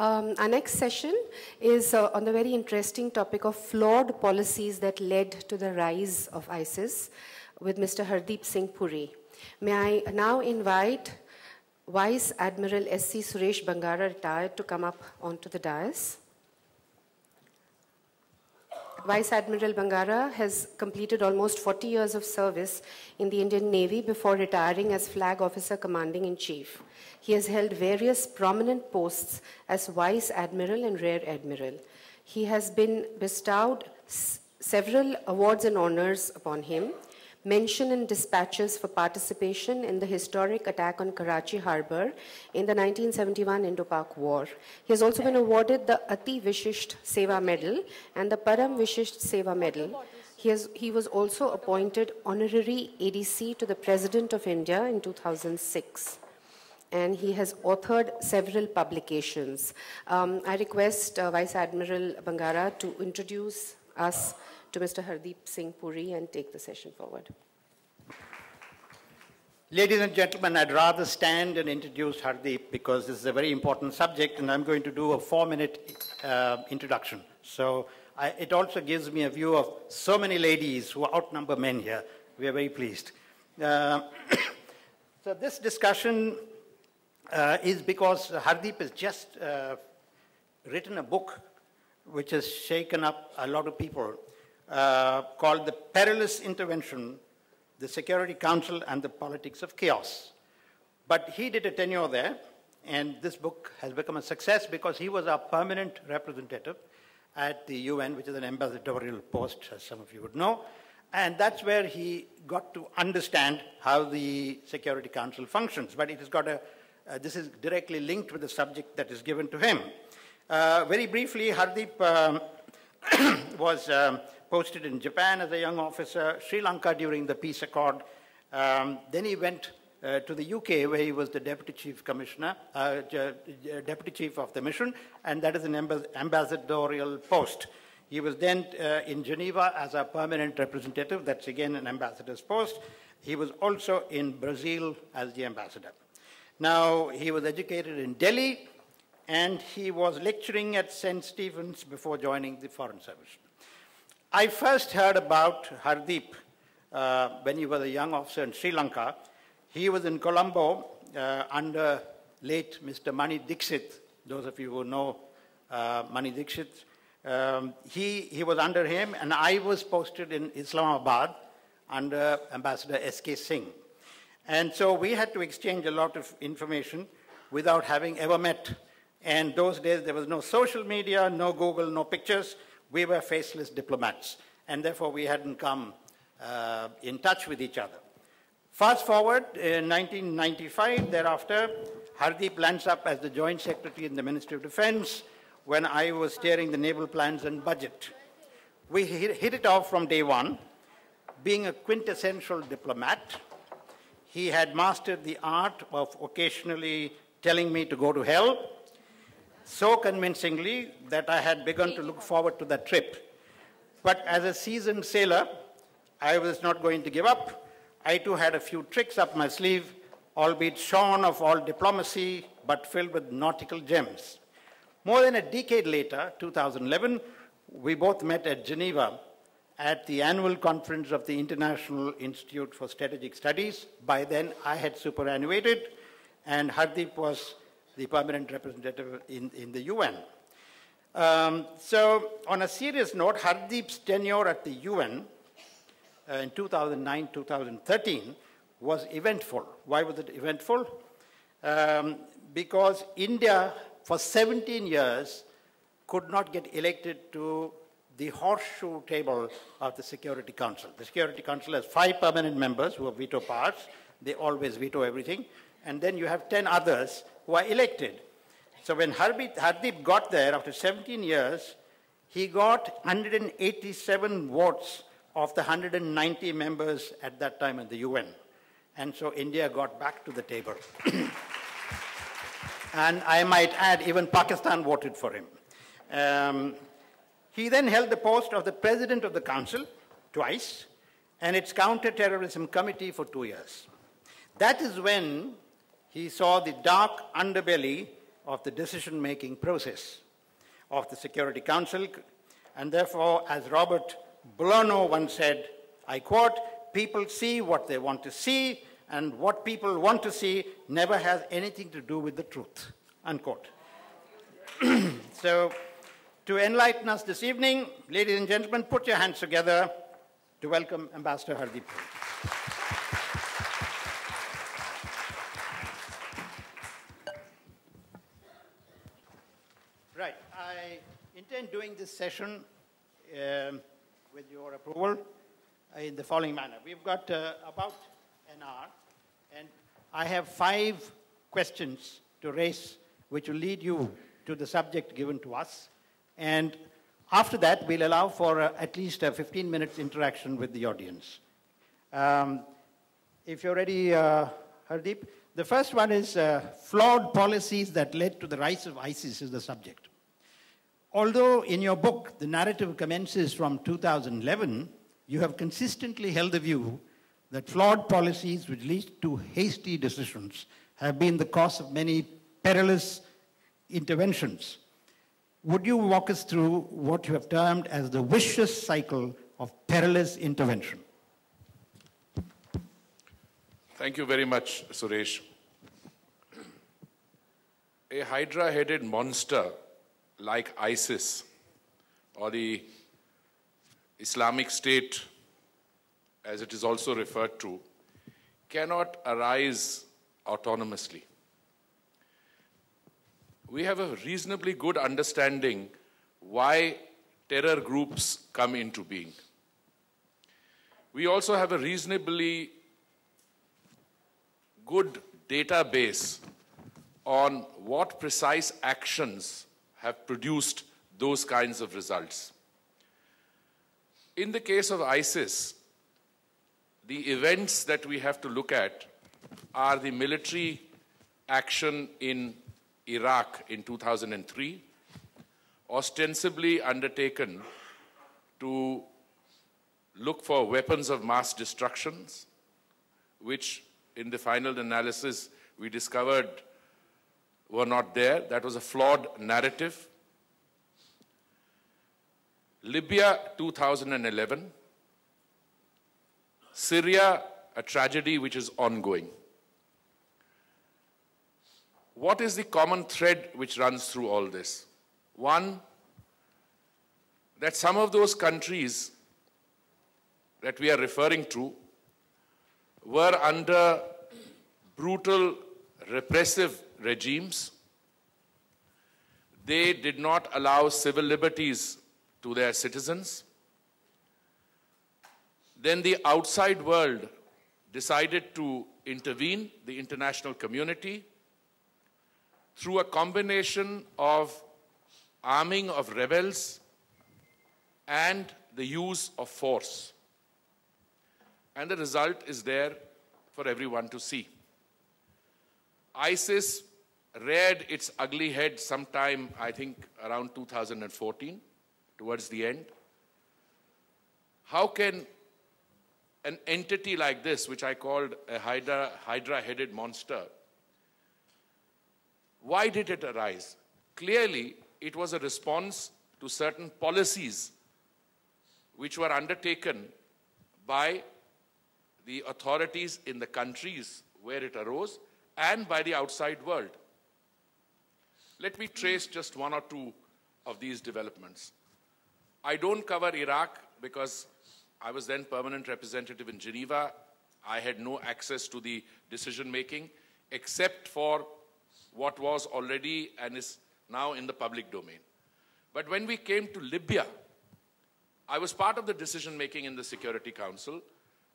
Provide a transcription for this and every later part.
Our next session is on the very interesting topic of flawed policies that led to the rise of ISIS with Mr. Hardeep Singh Puri. May I now invite Vice Admiral SC Suresh Bangara, retired, to come up onto the dais. Vice Admiral Bangara has completed almost 40 years of service in the Indian Navy before retiring as Flag Officer Commanding-in-Chief. He has held various prominent posts as Vice Admiral and Rear Admiral. He has been bestowed several awards and honors upon him, mention in dispatches for participation in the historic attack on Karachi Harbour in the 1971 Indo-Pak War. He has also been awarded the Ati Vishisht Seva Medal and the Param Vishisht Seva Medal. He was also appointed Honorary ADC to the President of India in 2006. And he has authored several publications. I request Vice Admiral Bangara to introduce us to Mr. Hardeep Singh Puri and take the session forward. Ladies and gentlemen, I'd rather stand and introduce Hardeep because this is a very important subject and I'm going to do a 4-minute introduction. So it also gives me a view of so many ladies who outnumber men here. We are very pleased. So this discussion is because Hardeep has just written a book which has shaken up a lot of people, called The Perilous Intervention, the Security Council and the Politics of Chaos. But he did a tenure there, and this book has become a success because he was our permanent representative at the UN, which is an ambassadorial post, as some of you would know. And that's where he got to understand how the Security Council functions. But it has got this is directly linked with the subject that is given to him. Very briefly, Hardeep was posted in Japan as a young officer, Sri Lanka during the peace accord. Then he went to the UK where he was the Deputy Chief Commissioner, Deputy Chief of the mission, and that is an ambassadorial post. He was then in Geneva as a permanent representative, that's again an ambassador's post. He was also in Brazil as the ambassador. Now, he was educated in Delhi, and he was lecturing at St. Stephen's before joining the Foreign Service. I first heard about Hardeep when he was a young officer in Sri Lanka. He was in Colombo under late Mr. Mani Dixit. Those of you who know Mani Dixit, he was under him, and I was posted in Islamabad under Ambassador S.K. Singh. And so we had to exchange a lot of information without having ever met. And those days, there was no social media, no Google, no pictures. We were faceless diplomats. And therefore, we hadn't come in touch with each other. Fast forward, in 1995, thereafter, Hardeep lands up as the Joint Secretary in the Ministry of Defense when I was steering the naval plans and budget. We hit it off from day one. Being a quintessential diplomat, he had mastered the art of occasionally telling me to go to hell, so convincingly that I had begun to look forward to that trip. But as a seasoned sailor, I was not going to give up. I too had a few tricks up my sleeve, albeit shorn of all diplomacy, but filled with nautical gems. More than a decade later, 2011, we both met at Geneva at the annual conference of the International Institute for Strategic Studies. By then, I had superannuated, and Hardeep was the permanent representative in the UN. So on a serious note, Hardeep's tenure at the UN in 2009-2013 was eventful. Why was it eventful? Because India, for 17 years, could not get elected to the horseshoe table of the Security Council. The Security Council has 5 permanent members who have veto powers. They always veto everything. And then you have 10 others who are elected. So when Hardeep got there after 17 years, he got 187 votes of the 190 members at that time in the UN. And so India got back to the table. And I might add, even Pakistan voted for him. He then held the post of the President of the Council twice, and its Counter-Terrorism Committee for 2 years. That is when he saw the dark underbelly of the decision-making process of the Security Council. And therefore, as Robert Bolano once said, I quote, "People see what they want to see, and what people want to see never has anything to do with the truth," unquote. So, to enlighten us this evening, ladies and gentlemen, put your hands together to welcome Ambassador Hardeep. Right, I intend doing this session with your approval in the following manner. We've got about an hour, and I have 5 questions to raise which will lead you to the subject given to us. And after that, we'll allow for at least a 15 minutes interaction with the audience. If you're ready, Hardeep, the first one is flawed policies that led to the rise of ISIS is the subject. Although in your book, the narrative commences from 2011, you have consistently held the view that flawed policies which lead to hasty decisions have been the cause of many perilous interventions. Would you walk us through what you have termed as the vicious cycle of perilous intervention? Thank you very much, Suresh. A hydra-headed monster like ISIS or the Islamic State, as it is also referred to, cannot arise autonomously. We have a reasonably good understanding why terror groups come into being. We also have a reasonably good database on what precise actions have produced those kinds of results. In the case of ISIS, the events that we have to look at are the military action in Iraq in 2003, ostensibly undertaken to look for weapons of mass destruction, which in the final analysis we discovered were not there. That was a flawed narrative. Libya 2011, Syria, a tragedy which is ongoing. What is the common thread which runs through all this? One, that some of those countries that we are referring to were under brutal, repressive regimes. They did not allow civil liberties to their citizens. Then the outside world decided to intervene, the international community, through a combination of arming of rebels and the use of force. And the result is there for everyone to see. ISIS reared its ugly head sometime, I think, around 2014, towards the end. How can an entity like this, which I called a hydra-headed monster, why did it arise? Clearly, it was a response to certain policies which were undertaken by the authorities in the countries where it arose and by the outside world. Let me trace just one or two of these developments. I don't cover Iraq because I was then permanent representative in Geneva. I had no access to the decision-making except for what was already and is now in the public domain. But when we came to Libya, I was part of the decision-making in the Security Council,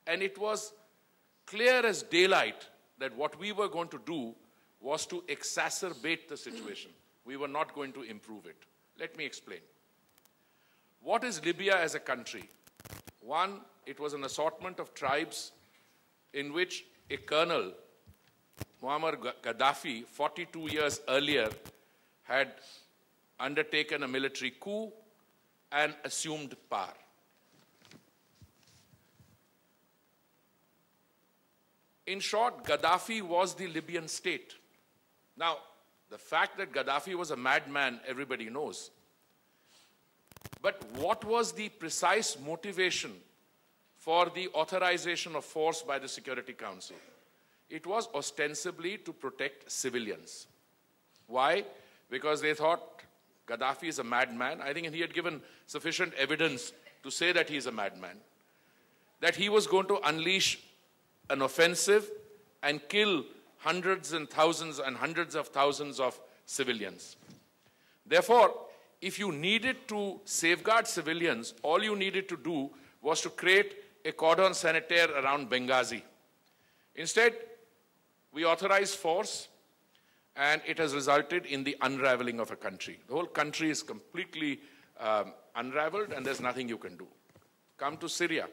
and it was clear as daylight that what we were going to do was to exacerbate the situation. We were not going to improve it. Let me explain. What is Libya as a country? One, it was an assortment of tribes in which a colonel, Muammar Gaddafi, 42 years earlier, had undertaken a military coup and assumed power. In short, Gaddafi was the Libyan state. Now, The fact that Gaddafi was a madman, everybody knows. But what was the precise motivation for the authorization of force by the Security Council? It was ostensibly to protect civilians. Why? Because they thought Gaddafi is a madman. I think he had given sufficient evidence to say that he is a madman. That he was going to unleash an offensive and kill hundreds and hundreds of thousands of civilians. Therefore, if you needed to safeguard civilians, all you needed to do was to create a cordon sanitaire around Benghazi. Instead, we authorized force, and it has resulted in the unraveling of a country. The whole country is completely unraveled, and there's nothing you can do. Come to Syria.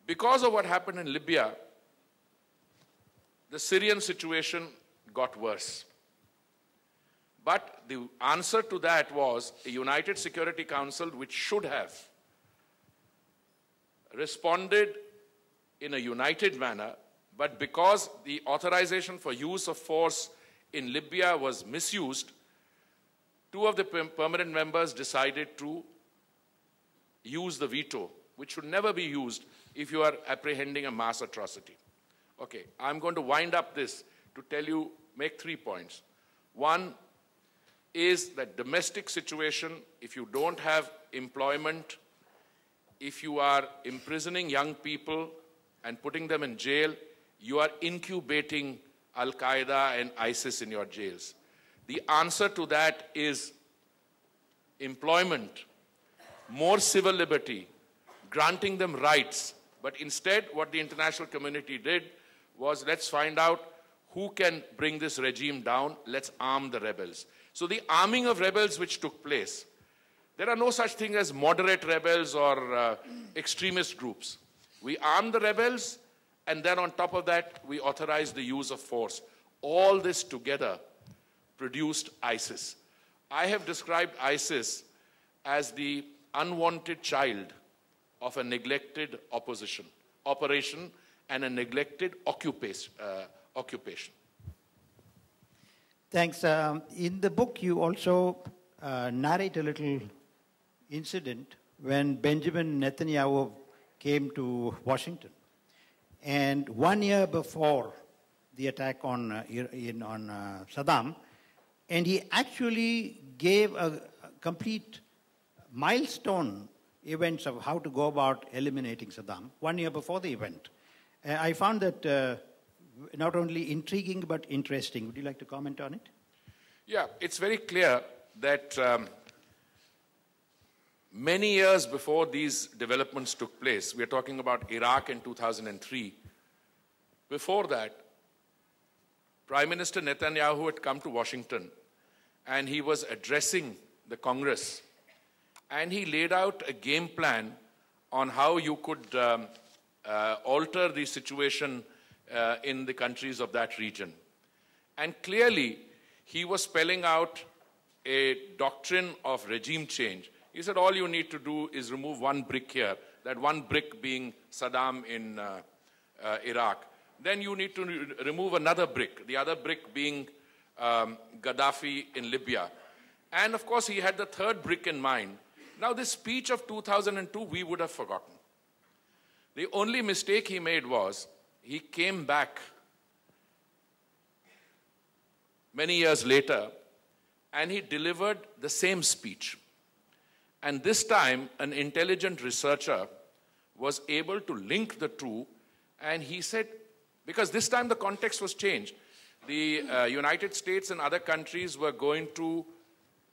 Because of what happened in Libya, the Syrian situation got worse. But the answer to that was a United Security Council which should have responded in a united manner, but because the authorization for use of force in Libya was misused, two of the permanent members decided to use the veto, which should never be used if you are apprehending a mass atrocity. Okay, I'm going to wind up this to tell you, make 3 points. One is that domestic situation, if you don't have employment, if you are imprisoning young people and putting them in jail, you are incubating Al-Qaeda and ISIS in your jails. The answer to that is employment, more civil liberty, granting them rights. But instead, what the international community did was, let's find out who can bring this regime down, let's arm the rebels. So the arming of rebels which took place, there are no such thing as moderate rebels or extremist groups. We armed the rebels, and then on top of that, we authorized the use of force. All this together produced ISIS. I have described ISIS as the unwanted child of a neglected operation and a neglected occupation. Thanks. In the book, you also narrate a little incident when Benjamin Netanyahu came to Washington. And 1 year before the attack on Saddam, and he actually gave a complete milestone events of how to go about eliminating Saddam 1 year before the event. I found that not only intriguing but interesting. Would you like to comment on it? Yeah, it's very clear that many years before these developments took place, we are talking about Iraq in 2003, before that, Prime Minister Netanyahu had come to Washington and he was addressing the Congress, and he laid out a game plan on how you could alter the situation in the countries of that region. And clearly, he was spelling out a doctrine of regime change. He said, all you need to do is remove one brick here, that one brick being Saddam in Iraq. Then you need to remove another brick, the other brick being Gaddafi in Libya. And of course, he had the third brick in mind. Now, this speech of 2002, we would have forgotten. The only mistake he made was, he came back many years later and he delivered the same speech. And this time, an intelligent researcher was able to link the two, and he said, because this time the context was changed. The United States and other countries were going to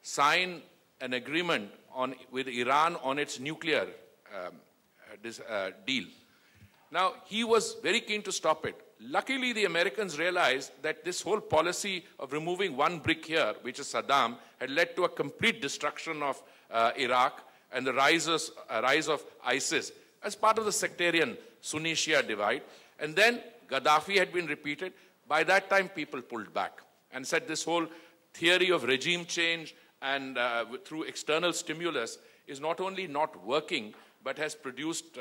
sign an agreement with Iran on its nuclear deal. Now, he was very keen to stop it. Luckily, the Americans realized that this whole policy of removing one brick here, which is Saddam, had led to a complete destruction of Iraq and the rise of ISIS as part of the sectarian Sunni-Shia divide. And then Gaddafi had been repeated. By that time, people pulled back and said this whole theory of regime change and through external stimulus is not only not working, but has produced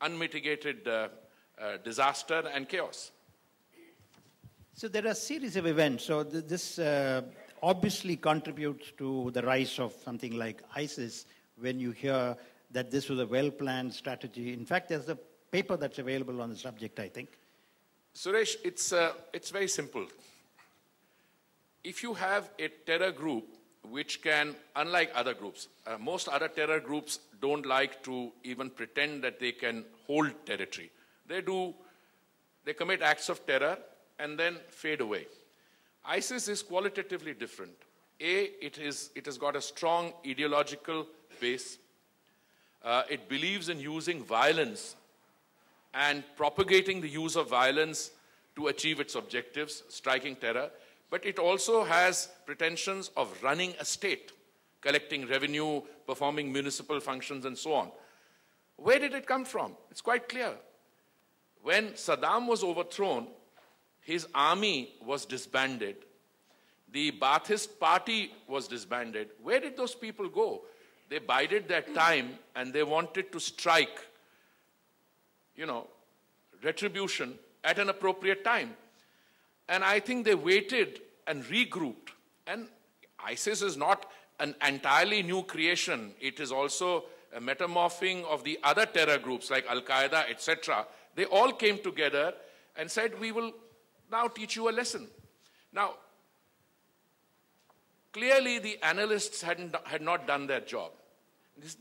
unmitigated disaster and chaos. So there are a series of events. So this obviously contributes to the rise of something like ISIS when you hear that this was a well-planned strategy. In fact, there's a paper that's available on the subject, I think. Suresh, it's very simple. If you have a terror group which can, unlike other groups, most other terror groups don't like to even pretend that they can hold territory. They commit acts of terror and then fade away. ISIS is qualitatively different. It has got a strong ideological base. It believes in using violence and propagating the use of violence to achieve its objectives, striking terror. But it also has pretensions of running a state, collecting revenue, performing municipal functions, and so on. Where did it come from? It's quite clear. When Saddam was overthrown, his army was disbanded. The Ba'athist party was disbanded. Where did those people go? They bided their time and they wanted to strike, retribution at an appropriate time. And I think they waited and regrouped. And ISIS is not an entirely new creation. It is also a metamorphing of the other terror groups like Al-Qaeda, etc. They all came together and said, we will now teach you a lesson. Now, clearly the analysts had not done their job.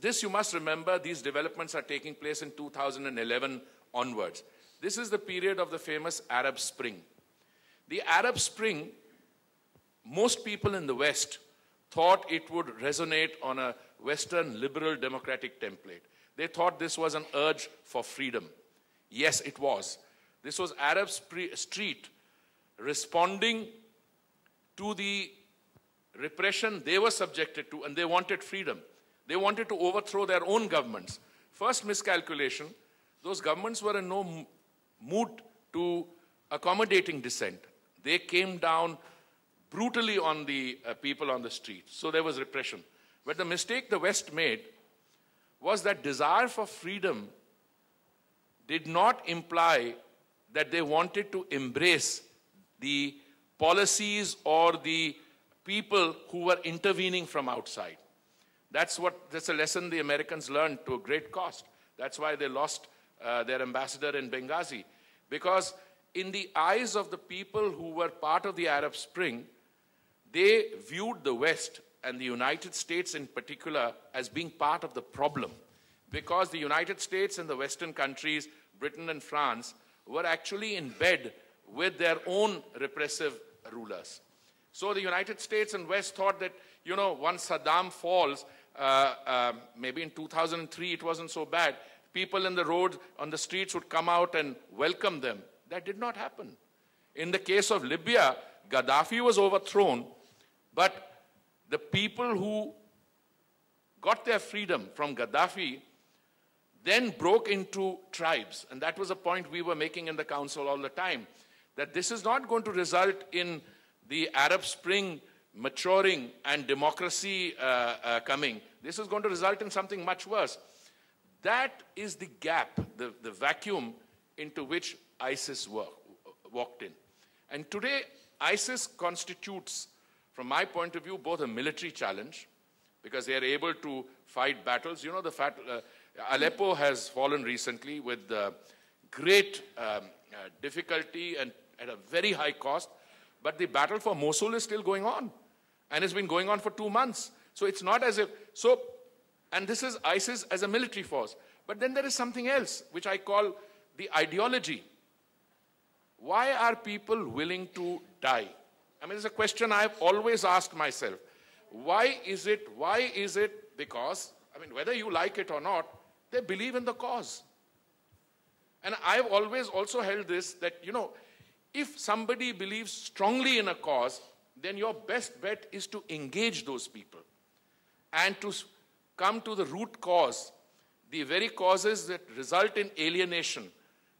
This you must remember, these developments are taking place in 2011 onwards. This is the period of the famous Arab Spring. The Arab Spring, most people in the West thought it would resonate on a Western liberal democratic template. They thought this was an urge for freedom. Yes, it was. This was Arab Street responding to the repression they were subjected to, and they wanted freedom. They wanted to overthrow their own governments. First miscalculation, those governments were in no mood to accommodating dissent. They came down brutally on the people on the street. So there was repression. But the mistake the West made was that desire for freedom did not imply that they wanted to embrace the policies or the people who were intervening from outside. That's a lesson the Americans learned to a great cost. That's why they lost their ambassador in Benghazi. Because in the eyes of the people who were part of the Arab Spring, they viewed the West and the United States in particular as being part of the problem. Because the United States and the Western countries, Britain and France, were actually in bed with their own repressive rulers. So the United States and West thought that, once Saddam falls, maybe in 2003 it wasn't so bad, people in the road, on the streets would come out and welcome them. That did not happen. In the case of Libya, Gaddafi was overthrown, but the people who got their freedom from Gaddafi then broke into tribes. And that was a point we were making in the council all the time, that this is not going to result in the Arab Spring maturing and democracy coming. This is going to result in something much worse. That is the gap, the vacuum into which ISIS walked in. And today, ISIS constitutes, from my point of view, both a military challenge, because they are able to fight battles. Aleppo has fallen recently with great difficulty and at a very high cost, but the battle for Mosul is still going on, and it's been going on for 2 months. So it's not as if, and this is ISIS as a military force. But then there is something else, which I call the ideology. Why are people willing to die? I mean, it's a question I've always asked myself. Why is it? Because, whether you like it or not, they believe in the cause. And I've always also held this, that, if somebody believes strongly in a cause, then your best bet is to engage those people and to come to the root cause, the very causes that result in alienation,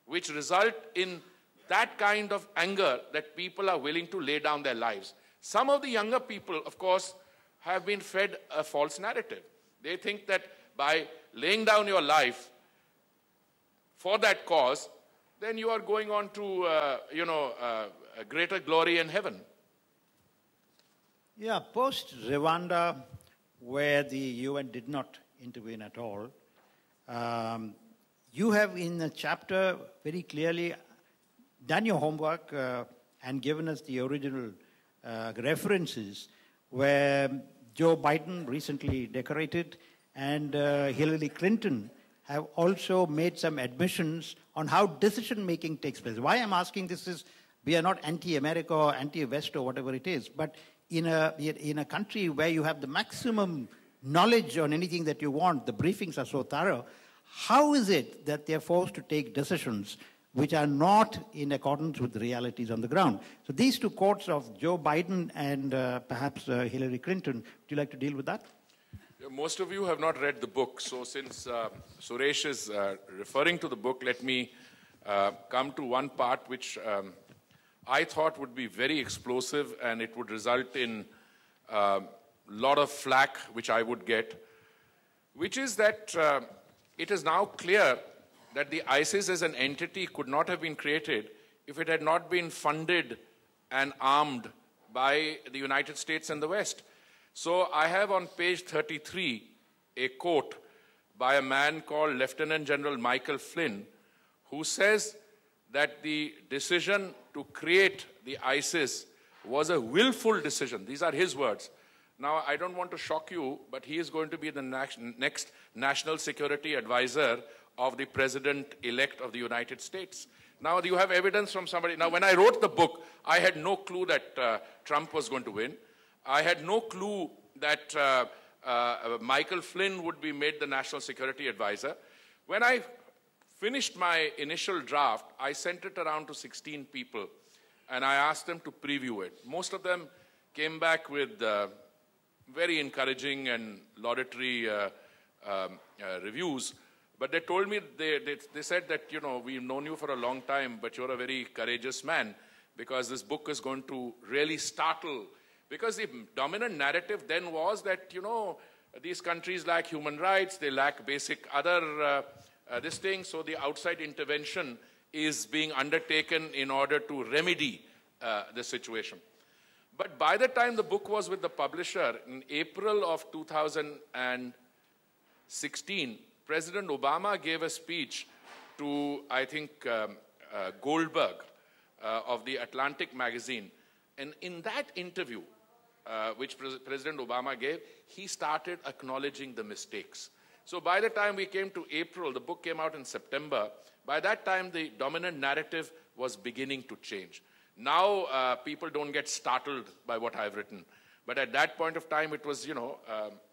which result in that kind of anger that people are willing to lay down their lives. Some of the younger people, of course, have been fed a false narrative. They think that by laying down your life for that cause, then you are going on to, greater glory in heaven. Yeah, post-Rwanda, where the UN did not intervene at all, you have in the chapter very clearly done your homework and given us the original references where Joe Biden recently decorated and Hillary Clinton have also made some admissions on how decision-making takes place. Why I'm asking this is, we are not anti-America or anti-West or whatever it is, but in a country where you have the maximum knowledge on anything that you want, the briefings are so thorough, how is it that they're forced to take decisions which are not in accordance with the realities on the ground? So these two quotes of Joe Biden and perhaps Hillary Clinton, would you like to deal with that? Most of you have not read the book, so since Suresh is referring to the book, let me come to one part which I thought would be very explosive and it would result in a lot of flack which I would get, which is that it is now clear that the ISIS as an entity could not have been created if it had not been funded and armed by the United States and the West. So I have on page 33 a quote by a man called Lieutenant General Michael Flynn, who says that the decision to create the ISIS was a willful decision. These are his words. Now, I don't want to shock you, but he is going to be the next national security advisor of the president-elect of the United States. Now, you have evidence from somebody. Now, when I wrote the book, I had no clue that Trump was going to win. I had no clue that Michael Flynn would be made the national security advisor. When I finished my initial draft, I sent it around to 16 people, and I asked them to preview it. Most of them came back with very encouraging and laudatory reviews, but they told me, they said that, you know, we've known you for a long time, but you're a very courageous man, because this book is going to really startle. Because the dominant narrative then was that, you know, these countries lack human rights, they lack basic other this thing, so the outside intervention is being undertaken in order to remedy the situation. But by the time the book was with the publisher, in April of 2016, President Obama gave a speech to, I think, Goldberg of the Atlantic magazine. And in that interview, which President Obama gave, he started acknowledging the mistakes. So by the time we came to April, the book came out in September, by that time the dominant narrative was beginning to change. Now people don't get startled by what I've written. But at that point of time it was, you know,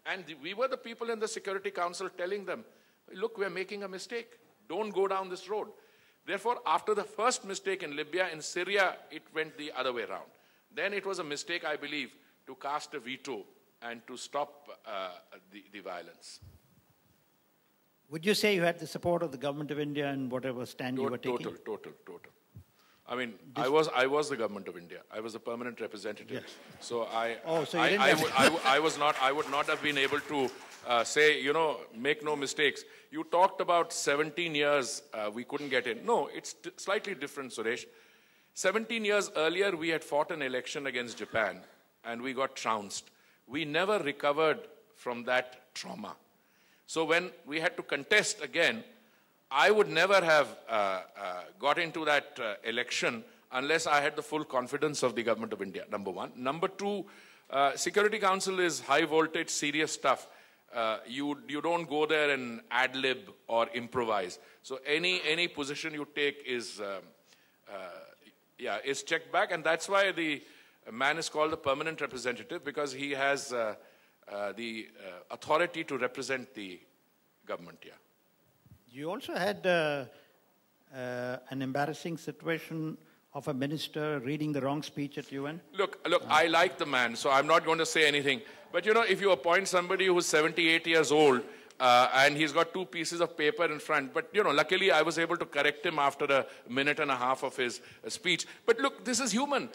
and we were the people in the Security Council telling them, look, we're making a mistake. Don't go down this road. Therefore, after the first mistake in Libya, in Syria, it went the other way around. Then it was a mistake, I believe, to cast a veto and to stop the violence. Would you say you had the support of the government of India and whatever stand you were taking? Total. I mean, I was the government of India. I was the permanent representative. Yes. So I would not have been able to say, you know, make no mistakes. You talked about 17 years we couldn't get in. No, it's slightly different, Suresh. 17 years earlier, we had fought an election against Japan, and we got trounced. We never recovered from that trauma. So when we had to contest again, I would never have got into that election unless I had the full confidence of the government of India, number one. Number two, Security Council is high voltage, serious stuff. You don't go there and ad-lib or improvise. So any position you take is checked back, and that's why the man is called the permanent representative, because he has the authority to represent the government here. You also had an embarrassing situation of a minister reading the wrong speech at UN? Look, I like the man, so I'm not going to say anything. But, you know, if you appoint somebody who's 78 years old and he's got two pieces of paper in front, but, you know, luckily I was able to correct him after a minute and a half of his speech. But look, this is human.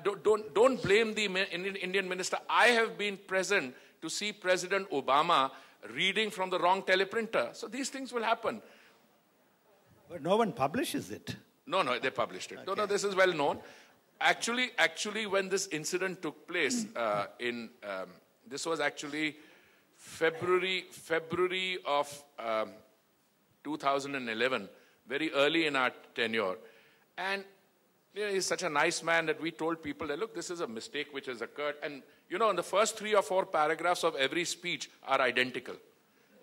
Don't blame the Indian minister. I have been present to see President Obama reading from the wrong teleprinter. So these things will happen. But no one publishes it. No, they published it. Okay. No, this is well known. Actually, when this incident took place this was actually February of 2011, very early in our tenure. And he's such a nice man that we told people that, look, this is a mistake which has occurred. And, in the first 3 or 4 paragraphs of every speech are identical.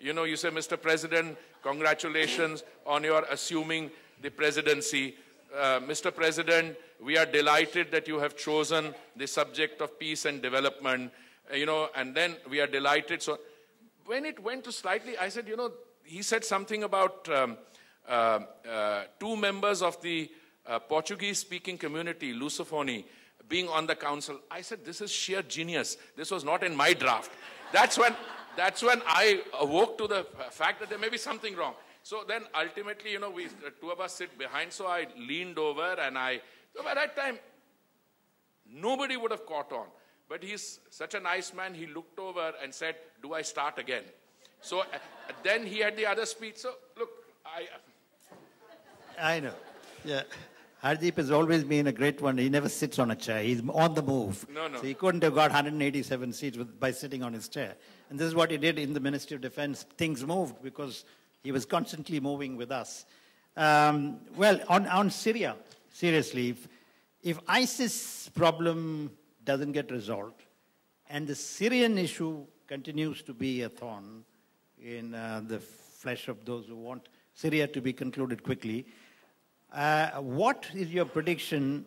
You say, Mr. President, congratulations on your assuming the presidency. Mr. President, we are delighted that you have chosen the subject of peace and development, and then we are delighted. So when it went to slightly, I said, he said something about 2 members of the Portuguese-speaking community, Lusophony, being on the council. I said, this is sheer genius. This was not in my draft. That's when I awoke to the fact that there may be something wrong. So then ultimately, we 2 of us sit behind, so I leaned over and so by that time, nobody would have caught on. But he's such a nice man, he looked over and said, do I start again? So then he had the other speech. So look, I know. Yeah. Hardeep has always been a great one. He never sits on a chair. He's on the move. No. So he couldn't have got 187 seats by sitting on his chair. And this is what he did in the Ministry of Defense. Things moved because he was constantly moving with us. Well, on Syria, seriously, if ISIS problem doesn't get resolved and the Syrian issue continues to be a thorn in the flesh of those who want Syria to be concluded quickly, what is your prediction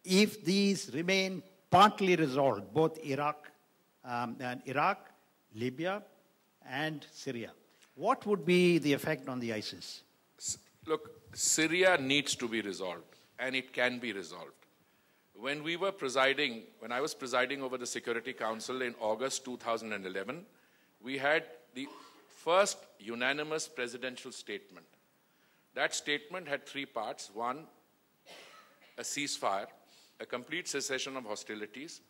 if these remain partly resolved, both Iraq, Libya, and Syria? What would be the effect on the ISIS? Look, Syria needs to be resolved, and it can be resolved. When I was presiding over the Security Council in August 2011, we had the first unanimous presidential statement. That statement had 3 parts. 1, a ceasefire, a complete cessation of hostilities,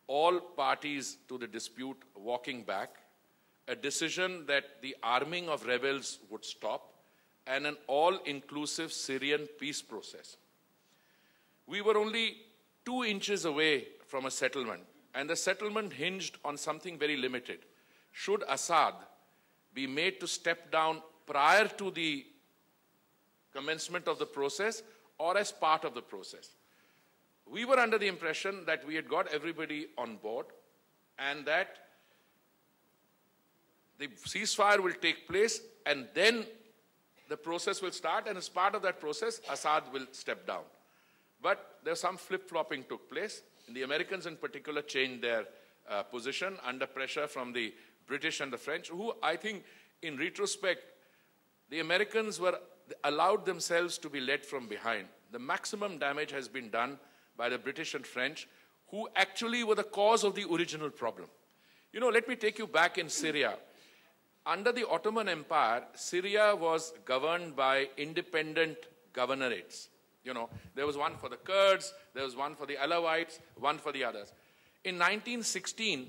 all parties to the dispute walking back, a decision that the arming of rebels would stop, and an all-inclusive Syrian peace process. We were only 2 inches away from a settlement, and the settlement hinged on something very limited. Should Assad be made to step down prior to the commencement of the process or as part of the process? We were under the impression that we had got everybody on board and that the ceasefire will take place and then the process will start, and as part of that process, Assad will step down. But there's some flip-flopping took place. The Americans in particular changed their position under pressure from the British and the French, who I think in retrospect, the Americans allowed themselves to be led from behind. The maximum damage has been done by the British and French, who actually were the cause of the original problem. Let me take you back in Syria. Under the Ottoman Empire, Syria was governed by independent governorates. There was one for the Kurds, there was one for the Alawites, one for the others. In 1916,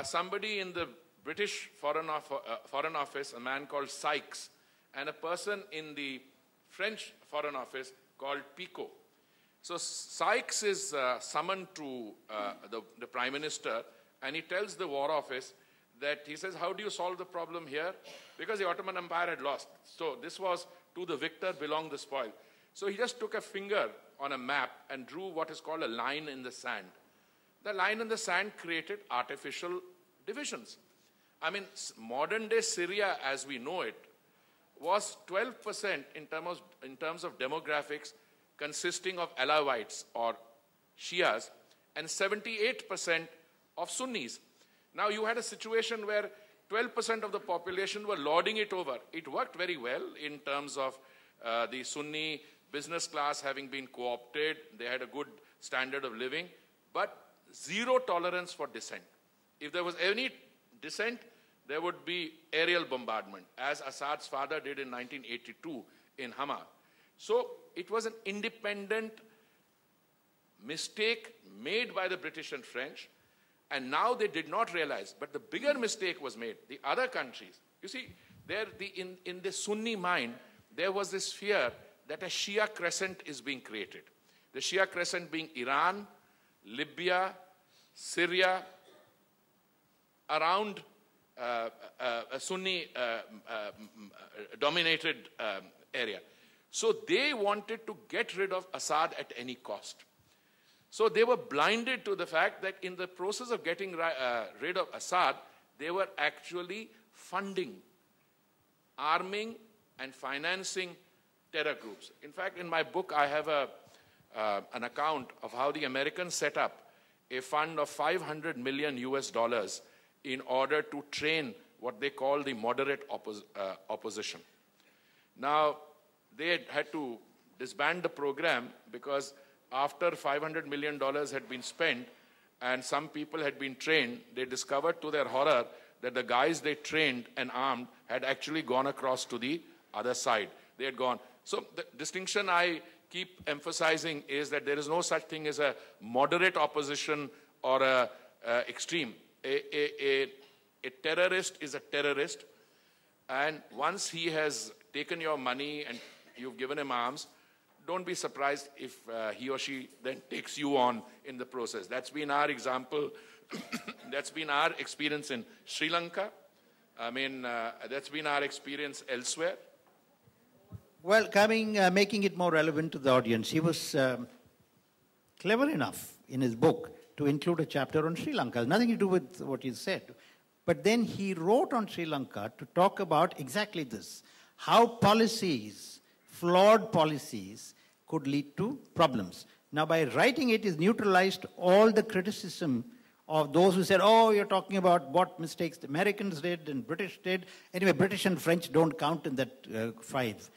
somebody in the British Foreign Office, a man called Sykes, and a person in the French Foreign Office called Picot. So Sykes is summoned to the Prime Minister, and he tells the War Office that he says, how do you solve the problem here? Because the Ottoman Empire had lost. So this was, to the victor belong the spoil. So he just took a finger on a map and drew what is called a line in the sand. The line in the sand created artificial divisions. I mean, modern day Syria as we know it was 12% in terms of demographics consisting of Alawites or Shias and 78% of Sunnis. Now you had a situation where 12% of the population were lording it over. It worked very well in terms of the Sunni business class having been co-opted. They had a good standard of living, but zero tolerance for dissent. If there was any dissent, there would be aerial bombardment, as Assad's father did in 1982 in Hama. So it was an independent mistake made by the British and French, and now they did not realize. But the bigger mistake was made. The other countries, you see, in the Sunni mind, there was this fear that a Shia crescent is being created. The Shia crescent being Iran, Libya, Syria, around a Sunni dominated area. So they wanted to get rid of Assad at any cost. So they were blinded to the fact that in the process of getting rid of Assad, they were actually funding, arming, and financing terror groups. In fact, in my book, I have an account of how the Americans set up a fund of $500 million US in order to train what they call the moderate opposition. Now, they had to disband the program because after $500 million had been spent and some people had been trained, they discovered to their horror that the guys they trained and armed had actually gone across to the other side. They had gone. So the distinction I keep emphasizing is that there is no such thing as a moderate opposition or a extreme. A terrorist is a terrorist, and once he has taken your money and you've given him arms, don't be surprised if he or she then takes you on in the process. That's been our example. That's been our experience in Sri Lanka. I mean, that's been our experience elsewhere. Well, making it more relevant to the audience, he was clever enough in his book to include a chapter on Sri Lanka. Nothing to do with what you said. But then he wrote on Sri Lanka to talk about exactly this, how policies, flawed policies, could lead to problems. Now, by writing it, he's neutralized all the criticism of those who said, oh, you're talking about what mistakes the Americans did and British did. Anyway, British and French don't count in that five.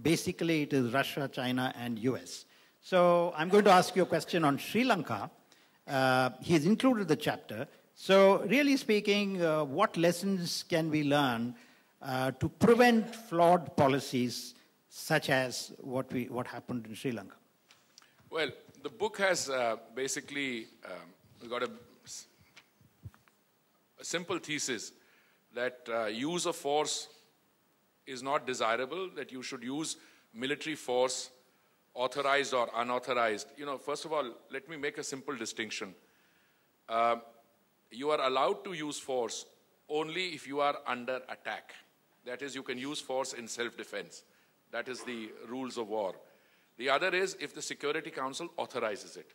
Basically, it is Russia, China, and US. So I'm going to ask you a question on Sri Lanka. He's included the chapter. So really speaking, what lessons can we learn to prevent flawed policies such as what happened in Sri Lanka? Well, the book has basically got a simple thesis that use of force is not desirable, that you should use military force, authorized or unauthorized. You know, first of all, let me make a simple distinction. You are allowed to use force only if you are under attack. That is, you can use force in self-defense. That is the rules of war. The other is if the Security Council authorizes it.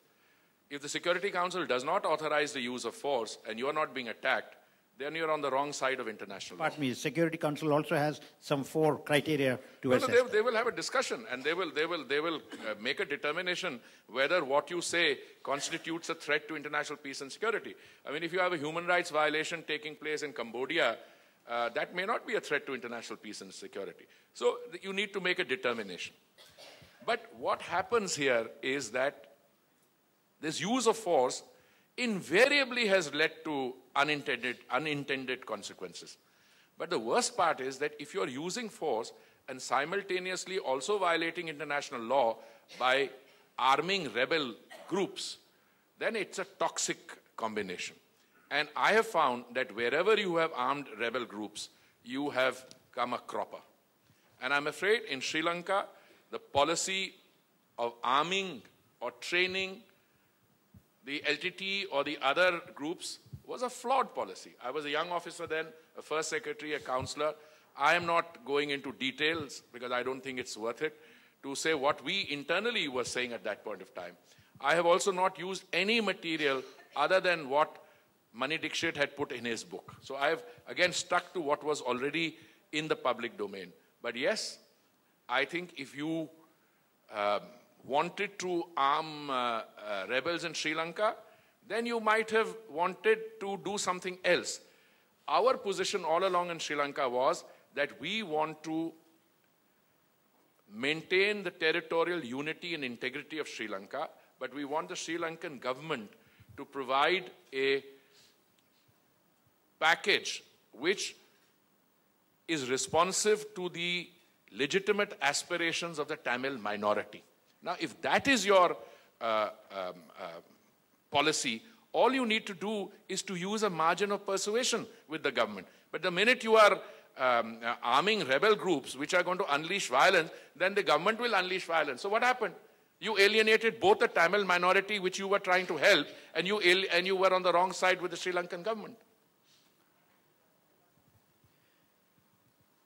If the Security Council does not authorize the use of force and you are not being attacked, then you're on the wrong side of international law. Pardon me, the Security Council also has some 4 criteria to assess. No, they will have a discussion and they will make a determination whether what you say constitutes a threat to international peace and security. I mean, if you have a human rights violation taking place in Cambodia, that may not be a threat to international peace and security. So you need to make a determination. But what happens here is that this use of force invariably has led to unintended consequences. But the worst part is that if you're using force and simultaneously also violating international law by arming rebel groups, then it's a toxic combination. And I have found that wherever you have armed rebel groups, you have come a cropper. And I'm afraid in Sri Lanka, the policy of arming or training the LTT or the other groups was a flawed policy. I was a young officer then, a first secretary, a counselor. I am not going into details because I don't think it's worth it to say what we internally were saying at that point of time. I have also not used any material other than what Mani Dixit had put in his book. So I have again stuck to what was already in the public domain. But yes, I think if you wanted to arm rebels in Sri Lanka, then you might have wanted to do something else. Our position all along in Sri Lanka was that we want to maintain the territorial unity and integrity of Sri Lanka, but we want the Sri Lankan government to provide a package which is responsive to the legitimate aspirations of the Tamil minority. Now, if that is your policy, all you need to do is to use a margin of persuasion with the government. But the minute you are arming rebel groups which are going to unleash violence, then the government will unleash violence. So what happened? You alienated both the Tamil minority which you were trying to help, and you were on the wrong side with the Sri Lankan government.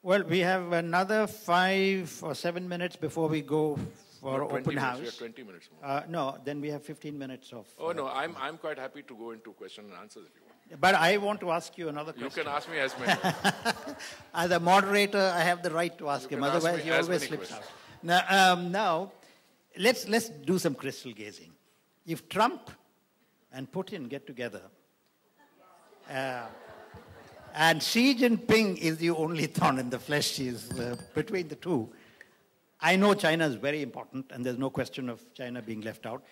Well, we have another 5 or 7 minutes before we go for open house. We have 20 minutes more. No, then we have 15 minutes of... Oh, no, I'm quite happy to go into question and answers if you want. But I want to ask you another question. You can ask me as many. As a moderator, I have the right to ask him. Otherwise, he always slips out. Now, let's do some crystal gazing. If Trump and Putin get together, and Xi Jinping is the only thorn in the flesh is between the two, I know China is very important, and there's no question of China being left out.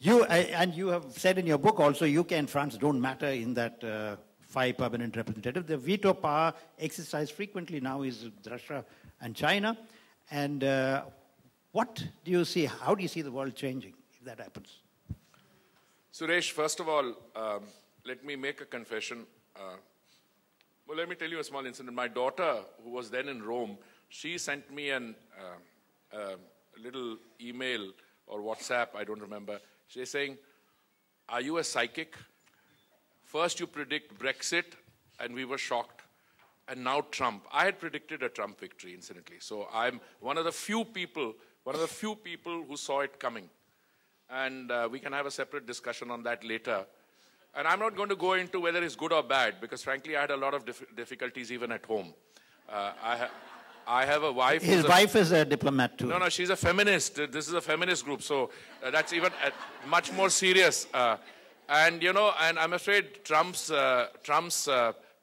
And you have said in your book also, UK and France don't matter in that 5 permanent representatives. The veto power exercised frequently now is Russia and China. And what do you see? How do you see the world changing if that happens? Suresh, first of all, let me make a confession. Well, let me tell you a small incident. My daughter, who was then in Rome, she sent me a little email or WhatsApp, I don't remember. She's saying, are you a psychic? First you predict Brexit, and we were shocked. And now Trump. I had predicted a Trump victory, incidentally. So I'm one of the few people who saw it coming. And we can have a separate discussion on that later. And I'm not going to go into whether it's good or bad, because frankly, I had a lot of difficulties even at home. I have a wife. His wife is a diplomat too. No, she's a feminist. This is a feminist group, so that's even much more serious. And I'm afraid Trump's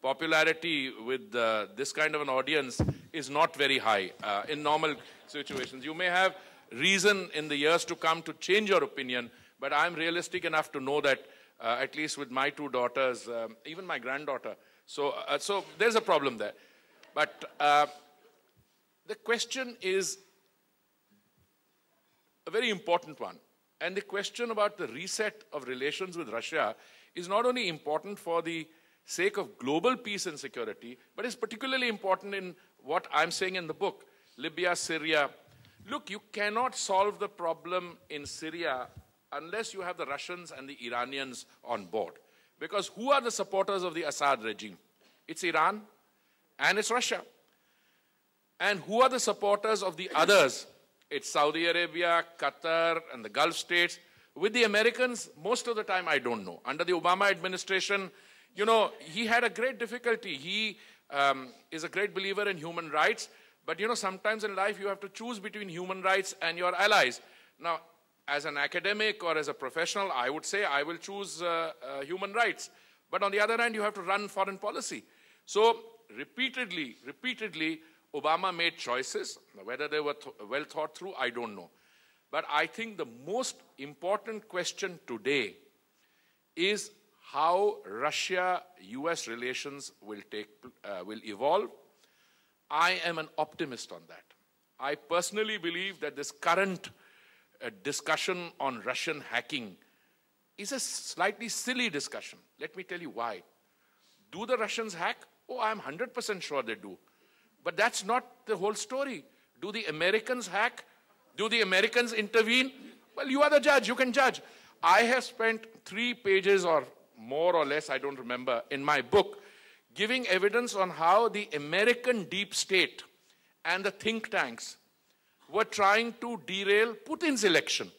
popularity with this kind of an audience is not very high in normal situations. You may have reason in the years to come to change your opinion, but I'm realistic enough to know that at least with my 2 daughters, even my granddaughter. So there's a problem there. But the question is a very important one. And the question about the reset of relations with Russia is not only important for the sake of global peace and security, but is particularly important in what I'm saying in the book. Libya, Syria. Look, you cannot solve the problem in Syria unless you have the Russians and the Iranians on board. Because who are the supporters of the Assad regime? It's Iran and it's Russia. And who are the supporters of the others? It's Saudi Arabia, Qatar, and the Gulf states. With the Americans, most of the time, I don't know. Under the Obama administration, he had a great difficulty. He is a great believer in human rights. But, sometimes in life, you have to choose between human rights and your allies. Now, as an academic or as a professional, I would say I will choose human rights. But on the other hand, you have to run foreign policy. So, repeatedly, Obama made choices. Whether they were well thought through, I don't know. But I think the most important question today is how Russia-US relations will evolve. I am an optimist on that. I personally believe that this current discussion on Russian hacking is a slightly silly discussion. Let me tell you why. Do the Russians hack? Oh, I'm 100% sure they do. But that's not the whole story. Do the Americans hack? Do the Americans intervene? Well, you are the judge. You can judge. I have spent 3 pages or more or less, I don't remember, in my book, giving evidence on how the American deep state and the think tanks were trying to derail Putin's election.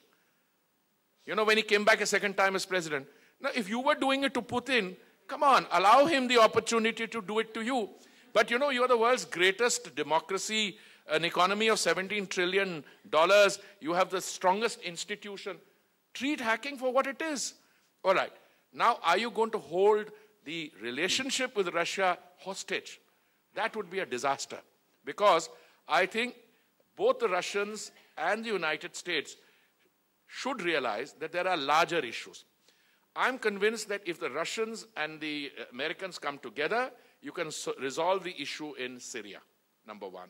When he came back a second time as president. Now, if you were doing it to Putin, come on, allow him the opportunity to do it to you. But you are the world's greatest democracy, an economy of $17 trillion. You have the strongest institution. Treat hacking for what it is. All right. Now, are you going to hold the relationship with Russia hostage? That would be a disaster. Because I think both the Russians and the United States should realize that there are larger issues. I'm convinced that if the Russians and the Americans come together, you can resolve the issue in Syria, number one.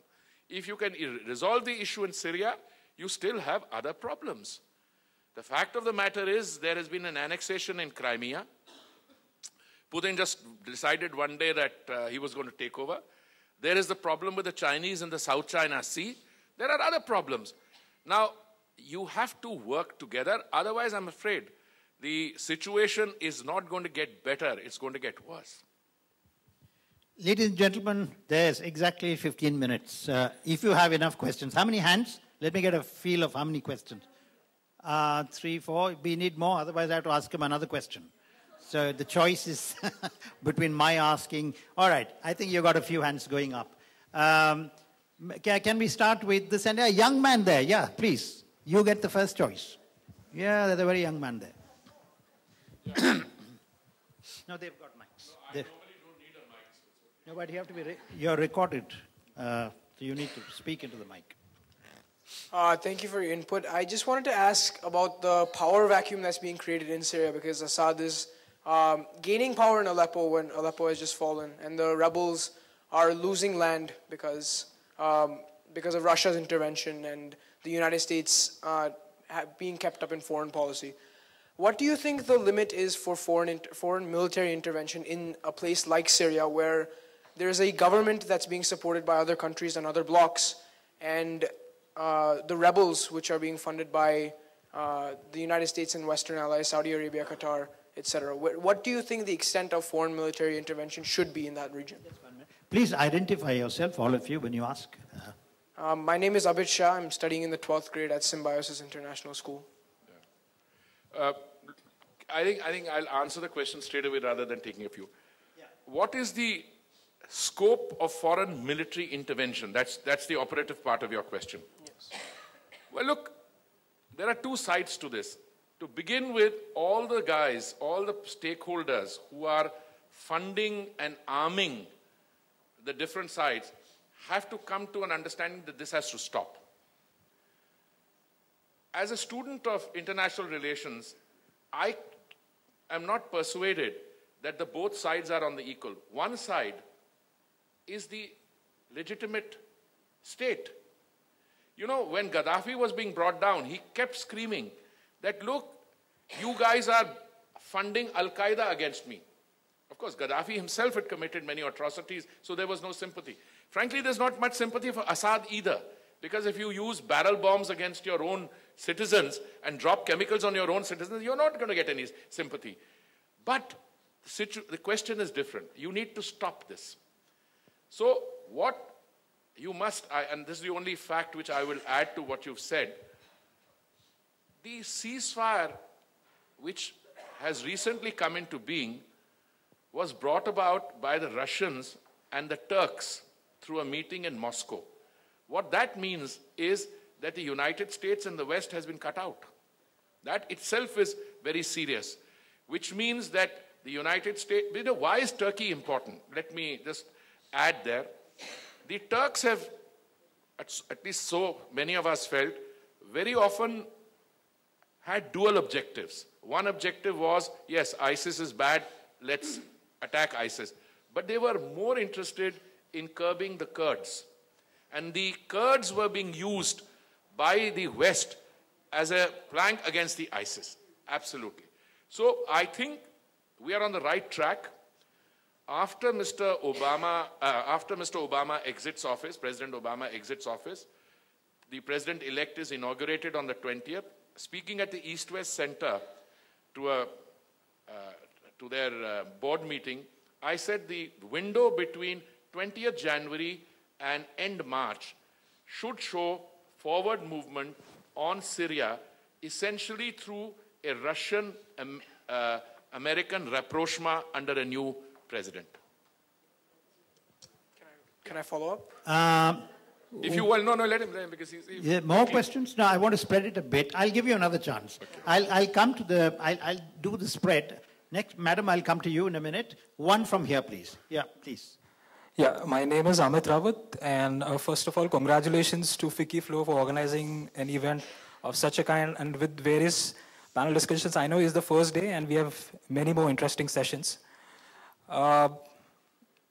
If you can resolve the issue in Syria, you still have other problems. The fact of the matter is there has been an annexation in Crimea. Putin just decided one day that he was going to take over. There is the problem with the Chinese in the South China Sea. There are other problems. Now, you have to work together. Otherwise, I'm afraid the situation is not going to get better. It's going to get worse. Ladies and gentlemen, there's exactly 15 minutes. If you have enough questions. How many hands? Let me get a feel of how many questions. 3, 4. We need more, otherwise I have to ask him another question. So the choice is between my asking. All right, I think you got a few hands going up. Can we start with this? And a young man there, yeah, please. You get the first choice. Yeah, there's a very young man there. Yeah. No, they've got mics. No, I normally don't need a mic. So no, but you have to be, you're recorded. So you need to speak into the mic. Thank you for your input. I just wanted to ask about the power vacuum that's being created in Syria, because Assad is gaining power in Aleppo when Aleppo has just fallen, and the rebels are losing land because of Russia's intervention and the United States being kept up in foreign policy. What do you think the limit is for foreign military intervention in a place like Syria, where there's a government that's being supported by other countries and other blocs, and the rebels, which are being funded by the United States and Western allies, Saudi Arabia, Qatar, etc. What do you think the extent of foreign military intervention should be in that region? Please identify yourself, all of you, when you ask. My name is Abid Shah. I'm studying in the 12th grade at Symbiosis International School. Yeah. I think I'll answer the question straight away rather than taking a few. Yeah. What is the scope of foreign military intervention? That's the operative part of your question. Yes. Well, look, there are two sides to this. To begin with, all the guys, all the stakeholders who are funding and arming the different sides have to come to an understanding that this has to stop. As a student of international relations, I am not persuaded that the both sides are on the equal. One side is the legitimate state. You know, when Gaddafi was being brought down, he kept screaming that, look, you guys are funding Al-Qaeda against me. Of course, Gaddafi himself had committed many atrocities, so there was no sympathy. Frankly, there's not much sympathy for Assad either, because if you use barrel bombs against your own citizens and drop chemicals on your own citizens, you're not going to get any sympathy. But the question is different. You need to stop this. So what you must, and this is the only fact which I will add to what you've said, the ceasefire which has recently come into being was brought about by the Russians and the Turks through a meeting in Moscow. What that means is that the United States and the West has been cut out. That itself is very serious, which means that the United States, you know, why is Turkey important? Let me just add there. The Turks have, at least so many of us felt, very often had dual objectives. One objective was, yes, ISIS is bad, let's attack ISIS. But they were more interested in curbing the Kurds. And the Kurds were being used by the West as a plank against the ISIS. Absolutely. So I think we are on the right track. After Mr. Obama exits office, President Obama exits office, the president-elect is inaugurated on the 20th. Speaking at the East-West Center to their board meeting, I said the window between 20th January and end March should show forward movement on Syria, essentially through a Russian-American rapprochement under a new president. Can I follow up? If you will, no, let him, because he's... Yeah, more questions? No, I want to spread it a bit. I'll give you another chance. Okay. I'll come to the, I'll do the spread. Next, madam, I'll come to you in a minute. One from here, please. Yeah, please. Yeah, my name is Amit Rawat, and first of all, congratulations to Ficci Flo for organizing an event of such a kind and with various panel discussions. I know it's the first day, and we have many more interesting sessions.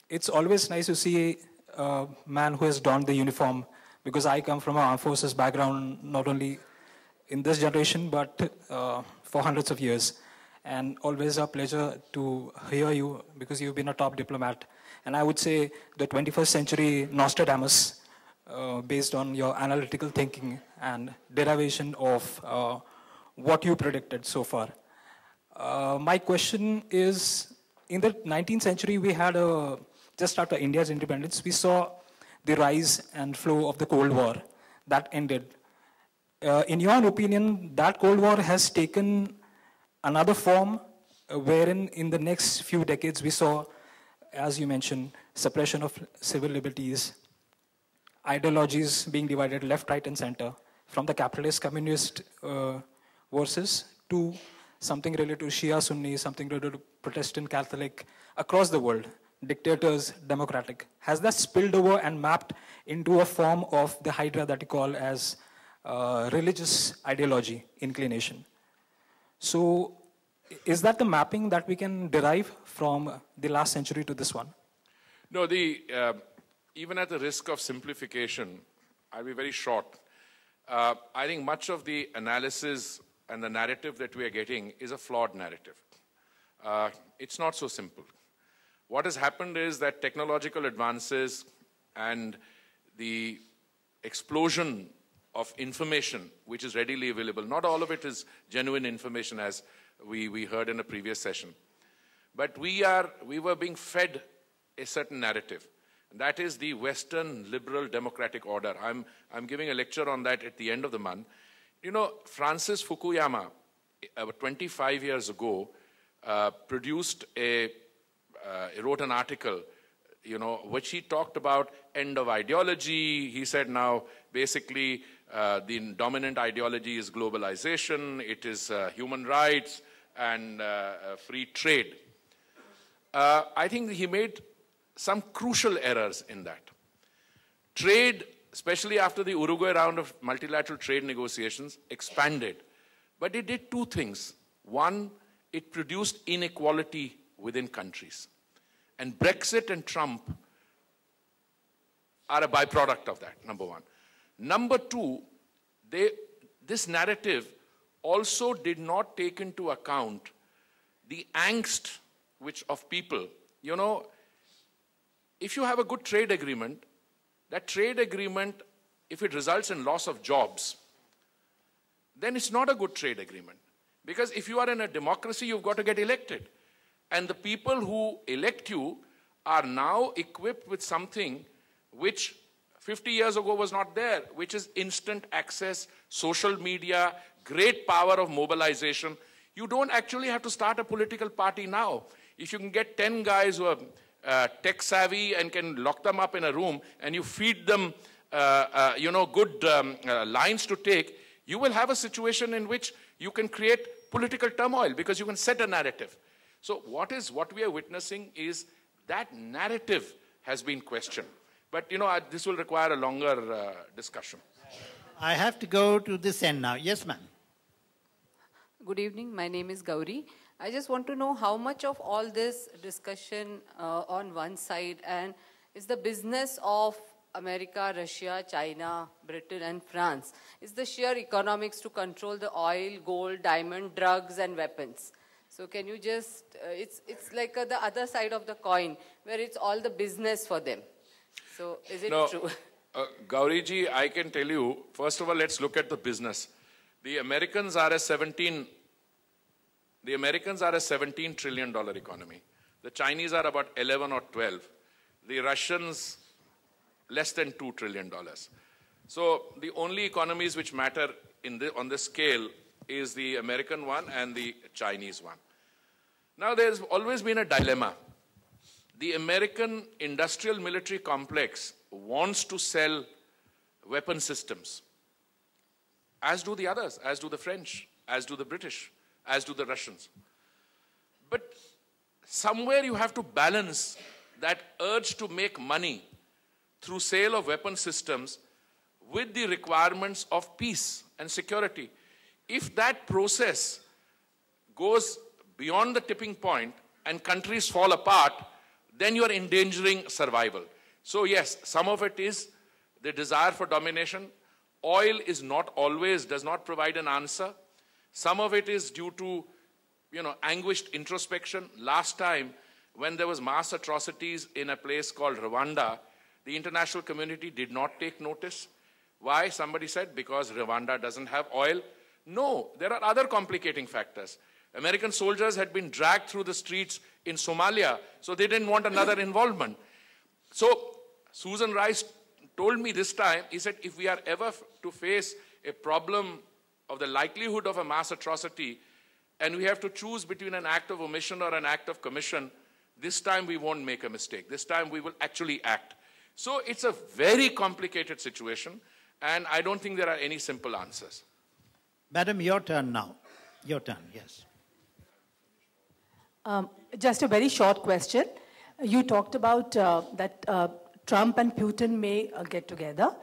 It's always nice to see a man who has donned the uniform, because I come from an armed forces background, not only in this generation, but for hundreds of years. And always a pleasure to hear you, because you've been a top diplomat. and I would say the 21st century Nostradamus, based on your analytical thinking and derivation of what you predicted so far. My question is, in the 19th century, we had just after India's independence, we saw the rise and flow of the Cold War that ended. In your opinion, that Cold War has taken another form wherein in the next few decades we saw, as you mentioned, suppression of civil liberties, ideologies being divided left, right, and center, from the capitalist communist versus to something related to Shia Sunni, something related to Protestant Catholic, across the world, dictators, democratic. Has that spilled over and mapped into a form of the hydra that you call as religious ideology, inclination? So is that the mapping that we can derive from the last century to this one? No, even at the risk of simplification, I'll be very short. I think much of the analysis and the narrative that we are getting is a flawed narrative. It's not so simple. What has happened is that technological advances and the explosion of information which is readily available, not all of it is genuine information as we heard in a previous session, but we were being fed a certain narrative. That is the Western liberal democratic order. I'm giving a lecture on that at the end of the month. You know, Francis Fukuyama, 25 years ago, wrote an article, you know, which he talked about end of ideology. He said now, basically, the dominant ideology is globalization, it is human rights and free trade. I think he made some crucial errors in that. Trade, especially after the Uruguay round of multilateral trade negotiations, expanded. But it did two things. One, it produced inequality within countries. And Brexit and Trump are a byproduct of that, number one. Number two, this narrative also did not take into account the angst of people. You know, if you have a good trade agreement, that trade agreement, if it results in loss of jobs, then it's not a good trade agreement. Because if you are in a democracy, you've got to get elected. And the people who elect you are now equipped with something which 50 years ago was not there, which is instant access, social media, great power of mobilization. You don't actually have to start a political party now. If you can get 10 guys who are tech savvy and can lock them up in a room and you feed them good lines to take, you will have a situation in which you can create political turmoil because you can set a narrative. So what we are witnessing is that narrative has been questioned. But, you know, this will require a longer discussion. I have to go to this end now. Yes, ma'am. Good evening. My name is Gauri. I just want to know how much of all this discussion on one side and is the business of America, Russia, China, Britain and France is the sheer economics to control the oil, gold, diamond, drugs and weapons. So can you just, it's like the other side of the coin where it's all the business for them. So is it true? Gauriji, I can tell you, first of all, let's look at the business. The Americans are a $17 trillion economy. The Chinese are about 11 or 12. The Russians, less than $2 trillion. So the only economies which matter on this scale is the American one and the Chinese one. Now there's always been a dilemma. The American industrial military complex wants to sell weapon systems, as do the others, as do the French, as do the British, as do the Russians. But somewhere you have to balance that urge to make money through sale of weapon systems with the requirements of peace and security. If that process goes beyond the tipping point and countries fall apart, then you are endangering survival. So yes, some of it is the desire for domination. Oil is not always, does not provide an answer. Some of it is due to, anguished introspection. Last time, when there was mass atrocities in a place called Rwanda, the international community did not take notice. Why? Somebody said, because Rwanda doesn't have oil. No, there are other complicating factors. American soldiers had been dragged through the streets in Somalia, so they didn't want another involvement. So Susan Rice told me this time, he said, if we are ever to face a problem of the likelihood of a mass atrocity, and we have to choose between an act of omission or an act of commission, this time we won't make a mistake. This time we will actually act. So it's a very complicated situation, and I don't think there are any simple answers. Madam, your turn now. Your turn, yes. Just a very short question. You talked about that Trump and Putin may get together.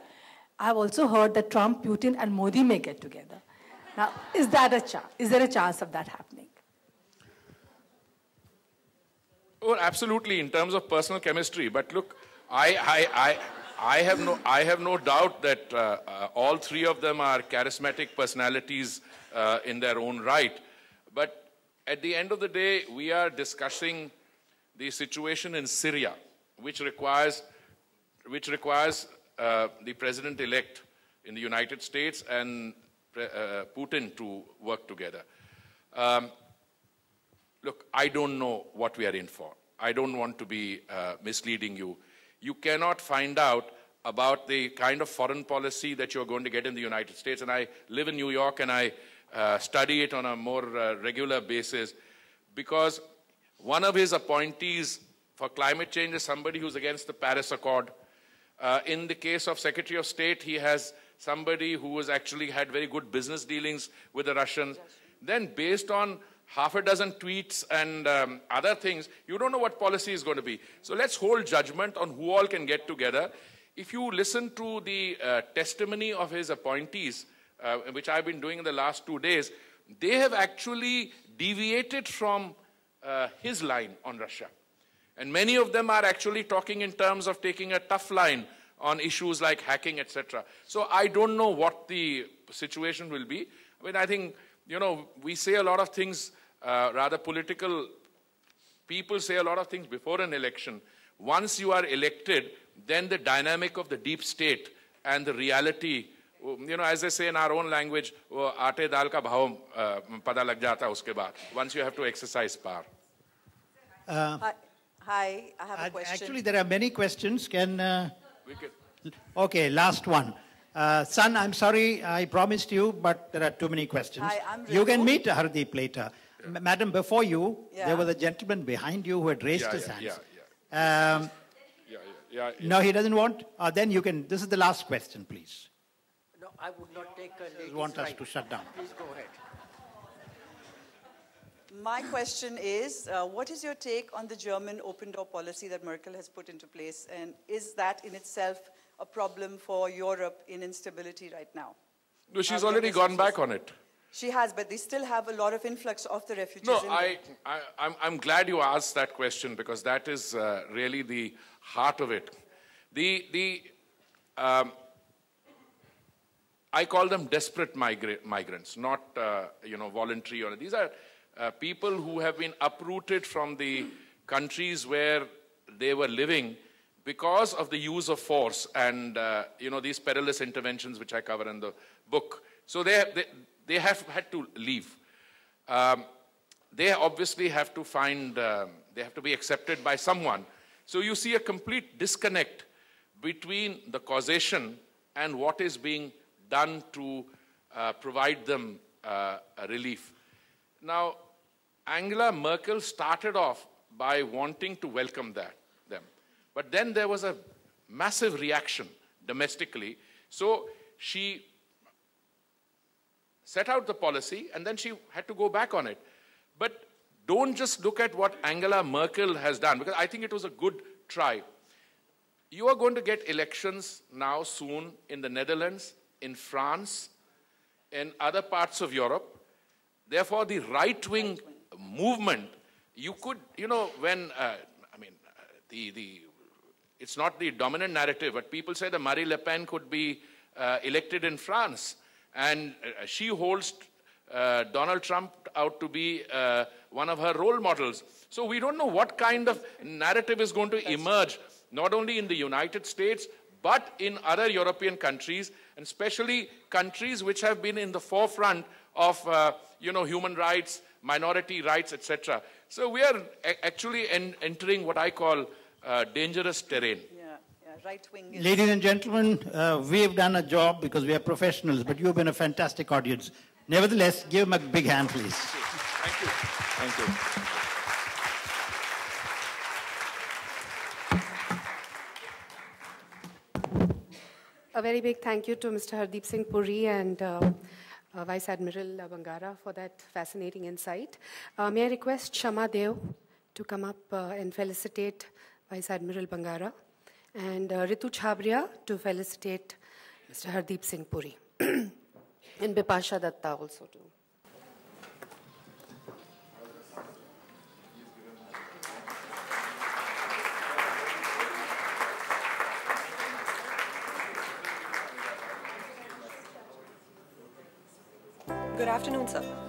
I've also heard that Trump, Putin, and Modi may get together. Now, is there a chance of that happening? Oh, absolutely, in terms of personal chemistry. But look, I have no doubt that all three of them are charismatic personalities in their own right. But at the end of the day, we are discussing the situation in Syria, which requires the president-elect in the United States and Putin to work together. Look, I don't know what we are in for. I don't want to be misleading you. You cannot find out about the kind of foreign policy that you're going to get in the United States. And I live in New York and I study it on a more regular basis, because one of his appointees for climate change is somebody who's against the Paris Accord. In the case of Secretary of State, he has somebody who has actually had very good business dealings with the Russians. Then based on half a dozen tweets and other things, you don't know what policy is going to be. So let's hold judgment on who all can get together. If you listen to the testimony of his appointees, which I've been doing in the last 2 days, they have actually deviated from his line on Russia. And many of them are actually talking in terms of taking a tough line on issues like hacking, etc. So I don't know what the situation will be. I mean, I think, you know, we say a lot of things, rather political people say a lot of things before an election. Once you are elected, then the dynamic of the deep state and the reality, you know, as they say in our own language, aate dal ka bhav pada lag jata uske baad. Once you have to exercise power. Hi, I have a question. Actually, there are many questions. Okay, last one. Son, I'm sorry, I promised you, but there are too many questions. Hi, I'm you can meet Hardeep later. Madam, before you, there was a gentleman behind you who had raised his hands. No, he doesn't want? Then you can, this is the last question, please. No, I would not take a lady's want us right. to shut down. Please go ahead. My question is, what is your take on the German open door policy that Merkel has put into place? And is that in itself a problem for Europe in instability right now? No, she's already gone back on it. She has, but they still have a lot of influx of the refugees. No, I'm glad you asked that question, because that is really the heart of it. I call them desperate migrants, not you know, voluntary. Or these are people who have been uprooted from the countries where they were living because of the use of force and you know, these perilous interventions which I cover in the book. So they have had to leave. They obviously have to find, they have to be accepted by someone. So you see a complete disconnect between the causation and what is being done to provide them relief. Now, Angela Merkel started off by wanting to welcome them. But then there was a massive reaction domestically. So she set out the policy and then she had to go back on it. But don't just look at what Angela Merkel has done, because I think it was a good try. You are going to get elections now soon in the Netherlands, in France, in other parts of Europe. Therefore, the right-wing movement, you could, you know, when, it's not the dominant narrative, but people say that Marine Le Pen could be elected in France. And she holds Donald Trump out to be one of her role models. So we don't know what kind of narrative is going to emerge, not only in the United States, but in other European countries, and especially countries which have been in the forefront of human rights, minority rights, etc. So we are actually entering what I call dangerous terrain. Right-wing. Ladies and gentlemen, we have done a job because we are professionals, but you have been a fantastic audience. Nevertheless, give them a big hand, please. Thank you. Thank you. A very big thank you to Mr. Hardeep Singh Puri and Vice Admiral Bangara for that fascinating insight. May I request Shama Dev to come up and felicitate Vice Admiral Bangara, and Ritu Chhabria to felicitate Mr. Hardeep Singh Puri. And Bipasha Datta also too. Good afternoon, sir.